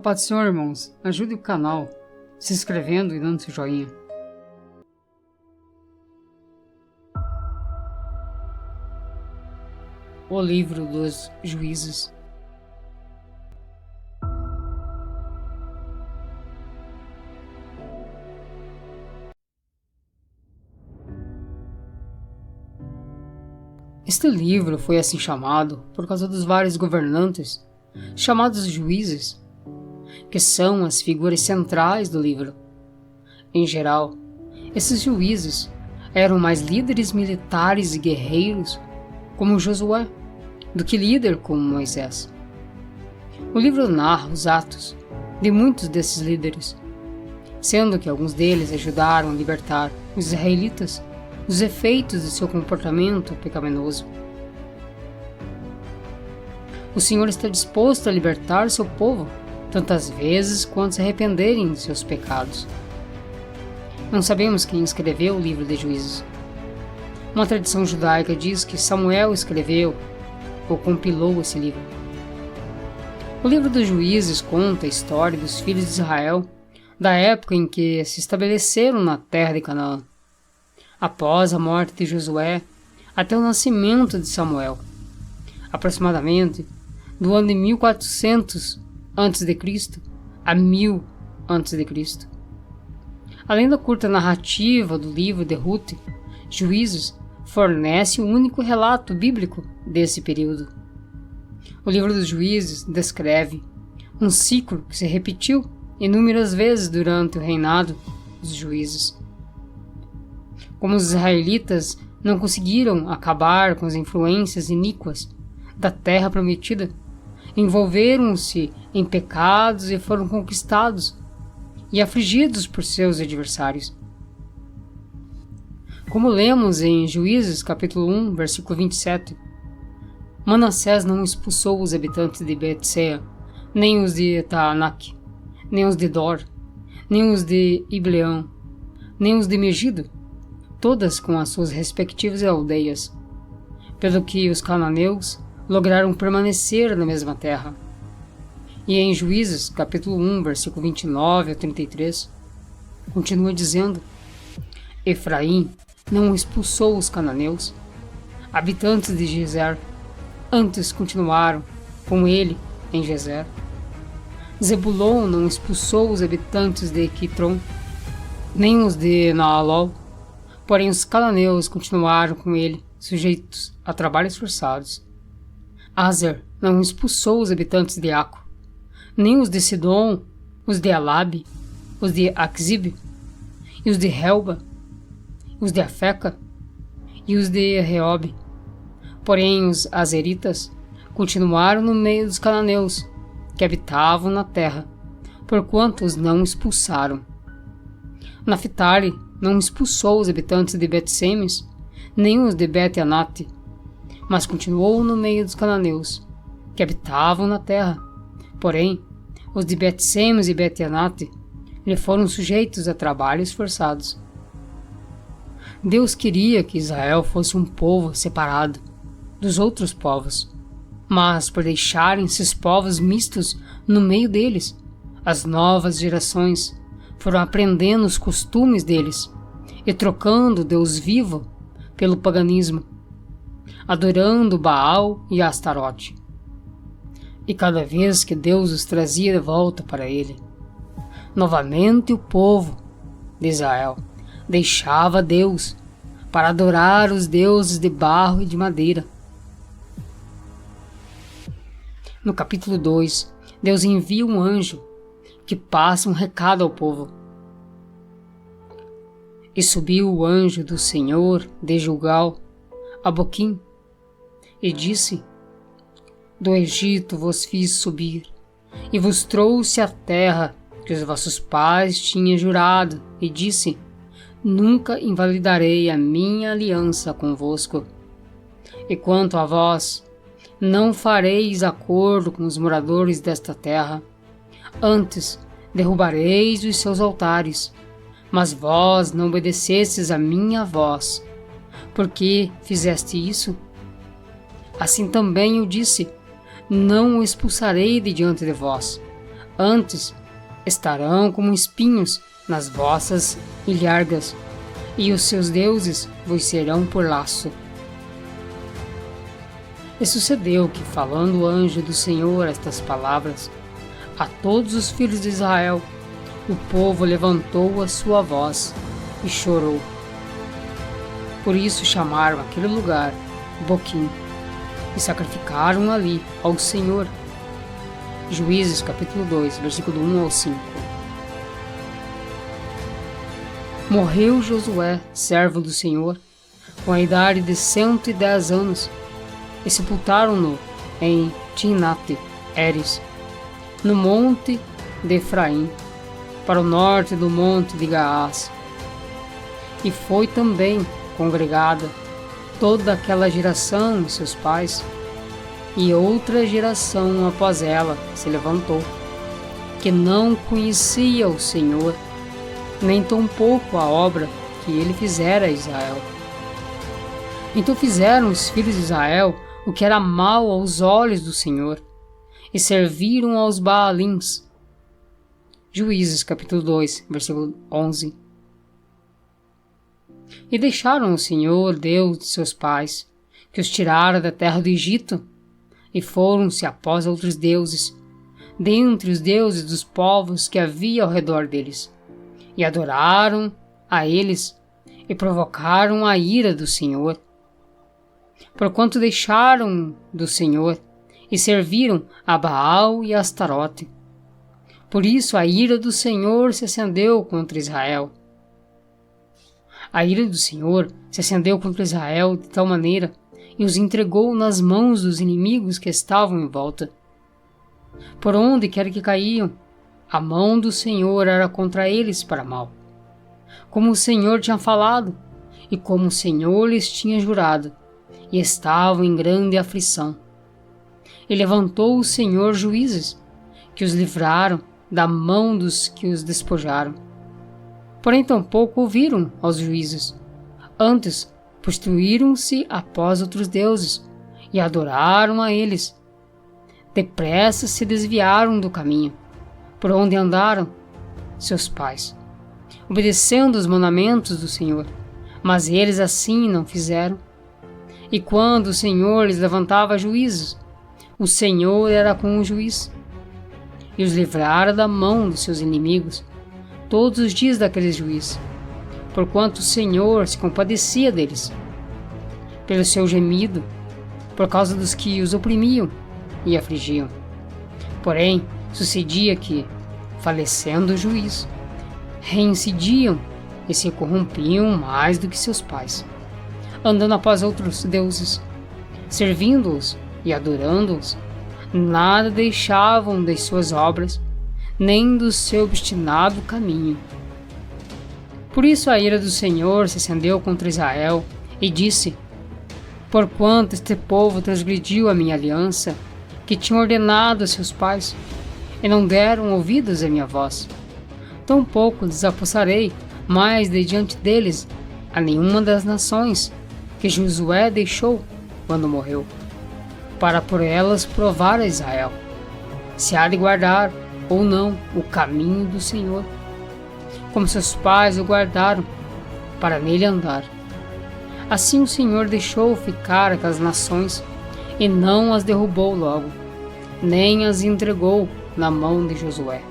A paz do Senhor, irmãos. Ajude o canal se inscrevendo e dando seu joinha. O livro dos Juízes. Este livro foi assim chamado por causa dos vários governantes, chamados juízes, que são as figuras centrais do livro. Em geral, esses juízes eram mais líderes militares e guerreiros, como Josué, do que líder como Moisés. O livro narra os atos de muitos desses líderes, sendo que alguns deles ajudaram a libertar os israelitas dos efeitos de seu comportamento pecaminoso. O Senhor está disposto a libertar seu povo tantas vezes quanto se arrependerem de seus pecados. Não sabemos quem escreveu o livro de Juízes. Uma tradição judaica diz que Samuel escreveu ou compilou esse livro. O livro dos Juízes conta a história dos filhos de Israel da época em que se estabeleceram na terra de Canaã, após a morte de Josué até o nascimento de Samuel, aproximadamente do ano de 1400 a.C. a 1000 a.C. Além da curta narrativa do livro de Ruth, Juízes fornece o único relato bíblico desse período. O livro dos Juízes descreve um ciclo que se repetiu inúmeras vezes durante o reinado dos juízes. Como os israelitas não conseguiram acabar com as influências iníquas da terra prometida, envolveram-se em pecados e foram conquistados e afligidos por seus adversários. Como lemos em Juízes capítulo 1, versículo 27, Manassés não expulsou os habitantes de Bet-sean, nem os de Taanac, nem os de Dor, nem os de Ibleão, nem os de Megido, todas com as suas respectivas aldeias, pelo que os cananeus lograram permanecer na mesma terra. E em Juízes, capítulo 1, versículo 29 a 33, continua dizendo: Efraim não expulsou os cananeus, habitantes de Gezer, antes continuaram com ele em Gezer. Zebulon não expulsou os habitantes de Quitron, nem os de Naalol, porém os cananeus continuaram com ele, sujeitos a trabalhos forçados. Azer não expulsou os habitantes de Aco, nem os de Sidom, os de Alabe, os de Aquzib, e os de Helba, os de Afeca, e os de Reob. Porém os azeritas continuaram no meio dos cananeus, que habitavam na terra, porquanto os não expulsaram. Naphtali não expulsou os habitantes de Bet-semes, nem os de Bet-anate, mas continuou no meio dos cananeus, que habitavam na terra. Porém, os de Bet-semes e Bet-anate lhe foram sujeitos a trabalhos forçados. Deus queria que Israel fosse um povo separado dos outros povos, mas por deixarem esses povos mistos no meio deles, as novas gerações foram aprendendo os costumes deles e trocando Deus vivo pelo paganismo, adorando Baal e Astarote. E cada vez que Deus os trazia de volta para ele, novamente o povo de Israel deixava Deus para adorar os deuses de barro e de madeira. No capítulo 2, Deus envia um anjo que passa um recado ao povo. E subiu o anjo do Senhor de Gilgal a Boquim, e disse: Do Egito vos fiz subir, e vos trouxe a terra que os vossos pais tinham jurado, e disse: Nunca invalidarei a minha aliança convosco. E quanto a vós, não fareis acordo com os moradores desta terra, antes derrubareis os seus altares, mas vós não obedecestes a minha voz. Por que fizeste isso? Assim também eu disse: não o expulsarei de diante de vós, Antes, estarão como espinhos nas vossas ilhargas, e os seus deuses vos serão por laço. E sucedeu que, falando o anjo do Senhor estas palavras a todos os filhos de Israel, o povo levantou a sua voz e chorou. Por isso chamaram aquele lugar Boquim, e sacrificaram ali ao Senhor. Juízes capítulo 2, versículo 1 ao 5. Morreu Josué, servo do Senhor, com a idade de 110 anos, e sepultaram-no em Timnate-Heres, no monte de Efraim, para o norte do monte de Gaás. E foi também congregada toda aquela geração de seus pais, e outra geração após ela se levantou, que não conhecia o Senhor, nem tampouco a obra que ele fizera a Israel. Então fizeram os filhos de Israel o que era mal aos olhos do Senhor, e serviram aos Baalins. Juízes capítulo 2, versículo 11. E deixaram o Senhor, Deus de seus pais, que os tirara da terra do Egito, e foram-se após outros deuses, dentre os deuses dos povos que havia ao redor deles, e adoraram a eles, e provocaram a ira do Senhor. Porquanto deixaram do Senhor, e serviram a Baal e a Astarote. Por isso a ira do Senhor se acendeu contra Israel. A ira do Senhor se acendeu contra Israel de tal maneira, e os entregou nas mãos dos inimigos que estavam em volta. Por onde quer que caíam, a mão do Senhor era contra eles para mal. Como o Senhor tinha falado, e como o Senhor lhes tinha jurado, e estavam em grande aflição. E levantou o Senhor juízes, que os livraram da mão dos que os despojaram. Porém tampouco ouviram aos juízes. Antes, prostituíram-se após outros deuses, e adoraram a eles. Depressa se desviaram do caminho, por onde andaram seus pais, obedecendo os mandamentos do Senhor. Mas eles assim não fizeram. E quando o Senhor lhes levantava juízes, o Senhor era com o juiz, e os livrara da mão dos seus inimigos todos os dias daquele juiz, porquanto o Senhor se compadecia deles, pelo seu gemido, por causa dos que os oprimiam e afligiam. Porém, sucedia que, falecendo o juiz, reincidiam e se corrompiam mais do que seus pais, andando após outros deuses, servindo-os e adorando-os. Nada deixavam das suas obras, nem do seu obstinado caminho. Por isso a ira do Senhor se acendeu contra Israel, e disse: porquanto este povo transgrediu a minha aliança, que tinha ordenado a seus pais, e não deram ouvidos à minha voz, tampouco desapossarei mais de diante deles a nenhuma das nações que Josué deixou quando morreu, para por elas provar a Israel, se há de guardar ou não o caminho do Senhor, como seus pais o guardaram, para nele andar. Assim o Senhor deixou ficar aquelas nações, e não as derrubou logo, nem as entregou na mão de Josué.